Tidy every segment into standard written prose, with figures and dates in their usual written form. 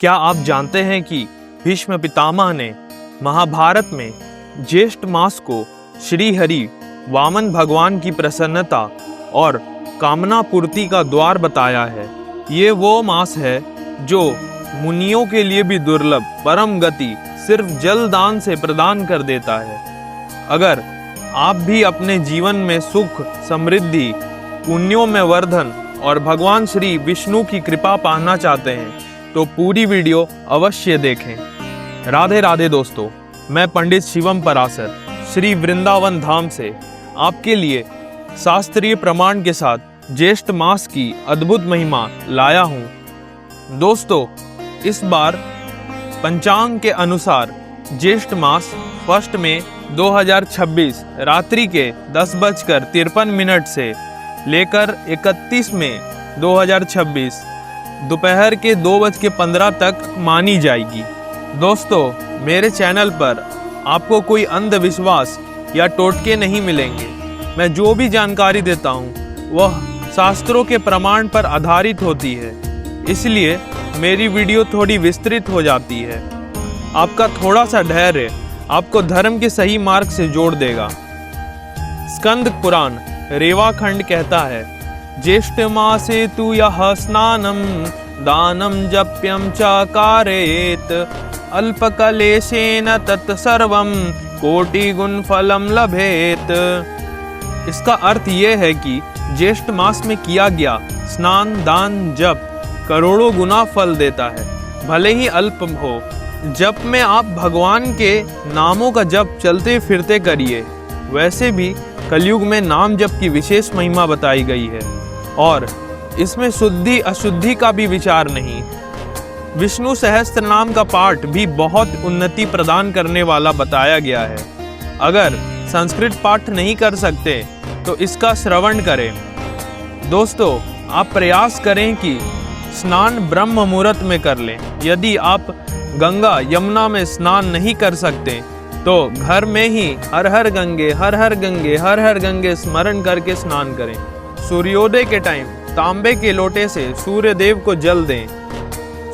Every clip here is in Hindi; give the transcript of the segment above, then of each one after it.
क्या आप जानते हैं कि भीष्म पितामह ने महाभारत में ज्येष्ठ मास को श्री हरि वामन भगवान की प्रसन्नता और कामना पूर्ति का द्वार बताया है। ये वो मास है जो मुनियों के लिए भी दुर्लभ परम गति सिर्फ जल दान से प्रदान कर देता है। अगर आप भी अपने जीवन में सुख, समृद्धि, पुण्यों में वर्धन और भगवान श्री विष्णु की कृपा पाना चाहते हैं तो पूरी वीडियो अवश्य देखें। राधे राधे दोस्तों, मैं पंडित शिवम पराशर श्री वृंदावन धाम से आपके लिए शास्त्रीय प्रमाण के साथ ज्येष्ठ मास की अद्भुत महिमा लाया हूँ। दोस्तों, इस बार पंचांग के अनुसार ज्येष्ठ मास 1 मई 2026 रात्रि के 10:53 से लेकर 31 मई 2026 दोपहर के 2:15 तक मानी जाएगी। दोस्तों, मेरे चैनल पर आपको कोई अंधविश्वास या टोटके नहीं मिलेंगे। मैं जो भी जानकारी देता हूँ वह शास्त्रों के प्रमाण पर आधारित होती है, इसलिए मेरी वीडियो थोड़ी विस्तृत हो जाती है। आपका थोड़ा सा धैर्य आपको धर्म के सही मार्ग से जोड़ देगा। स्कंद पुराण रेवाखंड कहता है, ज्येष्ठ मासे तु यः स्नानं दानं जप्यं च कारयेत् अल्पकलेशेन तत्सर्वं कोटिगुण फलं लभेत। इसका अर्थ ये है कि ज्येष्ठ मास में किया गया स्नान, दान, जप करोड़ों गुना फल देता है, भले ही अल्प हो। जप में आप भगवान के नामों का जप चलते फिरते करिए। वैसे भी कलयुग में नाम जप की विशेष महिमा बताई गई है और इसमें शुद्धि अशुद्धि का भी विचार नहीं। विष्णु सहस्त्र नाम का पाठ भी बहुत उन्नति प्रदान करने वाला बताया गया है। अगर संस्कृत पाठ नहीं कर सकते तो इसका श्रवण करें। दोस्तों, आप प्रयास करें कि स्नान ब्रह्म मुहूर्त में कर लें। यदि आप गंगा यमुना में स्नान नहीं कर सकते तो घर में ही हर हर गंगे हर हर गंगे हर हर गंगे स्मरण करके स्नान करें। सूर्योदय के टाइम तांबे के लोटे से सूर्य देव को जल दें।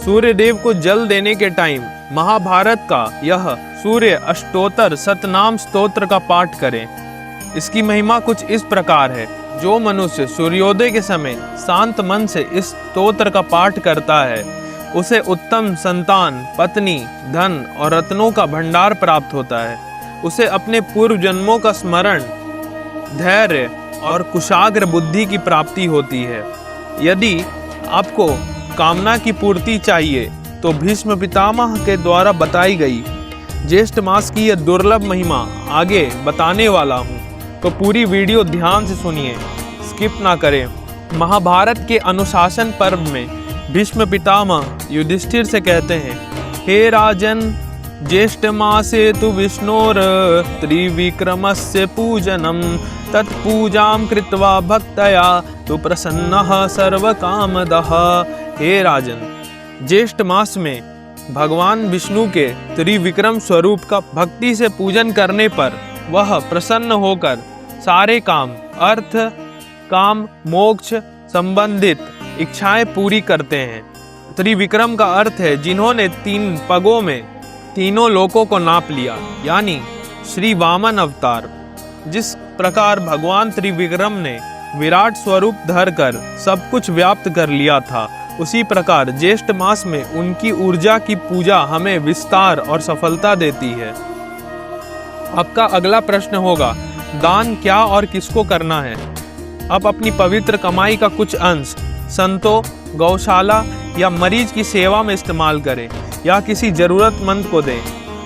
सूर्य देव को जल देने के टाइम महाभारत का यह सूर्य अष्टोत्तर सतनाम स्तोत्र का पाठ करें। इसकी महिमा कुछ इस प्रकार है, जो मनुष्य सूर्योदय के समय शांत मन से इस स्तोत्र का पाठ करता है उसे उत्तम संतान, पत्नी, धन और रत्नों का भंडार प्राप्त होता है। उसे अपने पूर्व जन्मों का स्मरण, धैर्य और कुशाग्र बुद्धि की प्राप्ति होती है। यदि आपको कामना की पूर्ति चाहिए तो भीष्म पितामह के द्वारा बताई गई ज्येष्ठ मास की यह दुर्लभ महिमा आगे बताने वाला हूँ, तो पूरी वीडियो ध्यान से सुनिए, स्किप ना करें। महाभारत के अनुशासन पर्व में भीष्म पितामह युधिष्ठिर से कहते हैं, हे राजन, ज्येष्ठ मासे तु विष्णोर त्रिविक्रमस्य पूजनम तत्पूजां कृत्वा भक्तया तु प्रसन्नः सर्वकामदः। हे राजन, ज्येष्ठ मास में भगवान विष्णु के त्रिविक्रम स्वरूप का भक्ति से पूजन करने पर वह प्रसन्न होकर सारे काम, अर्थ, काम, मोक्ष संबंधित इच्छाएं पूरी करते हैं। त्रिविक्रम का अर्थ है जिन्होंने 3 पगों में तीनों लोकों को नाप लिया, यानी श्री वामन अवतार। जिस प्रकार भगवान त्रिविक्रम ने विराट स्वरूप धरकर सब कुछ व्याप्त कर लिया था, उसी प्रकार ज्येष्ठ मास में उनकी ऊर्जा की पूजा हमें विस्तार और सफलता देती है। आपका अगला प्रश्न होगा, दान क्या और किसको करना है? आप अपनी पवित्र कमाई का कुछ अंश संतों, गौशाला या मरीज की सेवा में इस्तेमाल करें या किसी जरूरतमंद को दें।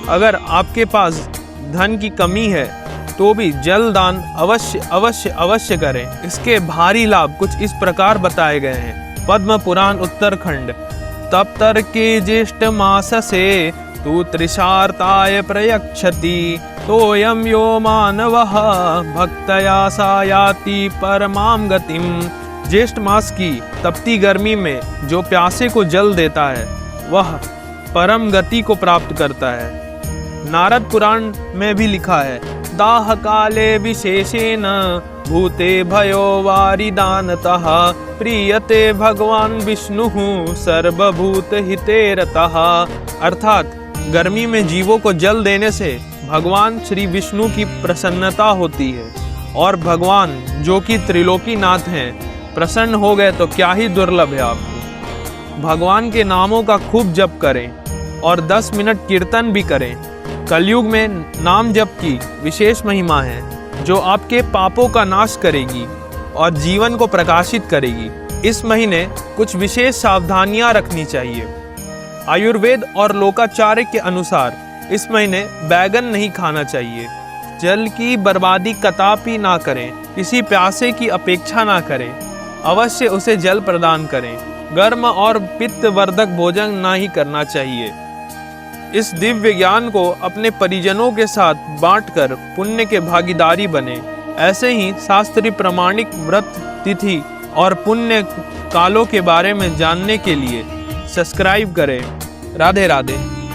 अगर आपके पास धन की कमी है तो भी जल दान अवश्य करें। इसके भारी लाभ कुछ इस प्रकार बताए गए हैं। पद्म पुराण उत्तरखंड, तब तर के ज्येष्ठ मास से तु त्रिशार्ताय प्रयच्छति तोयम यो मानवः भक्तया सा याति परमाम गतिम। ज्येष्ठ मास की तपती गर्मी में जो प्यासे को जल देता है वह परम गति को प्राप्त करता है। नारद पुराण में भी लिखा है, दाह काले विशेषेण भूते भयो वारिदानतः प्रीयते भगवान विष्णुः सर्वभूत हिते रतः। अर्थात गर्मी में जीवों को जल देने से भगवान श्री विष्णु की प्रसन्नता होती है, और भगवान जो कि त्रिलोकीनाथ हैं प्रसन्न हो गए तो क्या ही दुर्लभ है आपको। भगवान के नामों का खूब जप करें और 10 मिनट कीर्तन भी करें। कलयुग में नाम जप की विशेष महिमा है जो आपके पापों का नाश करेगी और जीवन को प्रकाशित करेगी। इस महीने कुछ विशेष सावधानियां रखनी चाहिए। आयुर्वेद और लोकाचार्य के अनुसार इस महीने बैगन नहीं खाना चाहिए। जल की बर्बादी कदापि ना करें, किसी प्यासे की अपेक्षा ना करें, अवश्य उसे जल प्रदान करें। गर्म और पित्त वर्धक भोजन ना ही करना चाहिए। इस दिव्य ज्ञान को अपने परिजनों के साथ बांटकर पुण्य के भागीदारी बने। ऐसे ही शास्त्रीय प्रमाणिक व्रत तिथि और पुण्य कालों के बारे में जानने के लिए सब्सक्राइब करें। राधे राधे।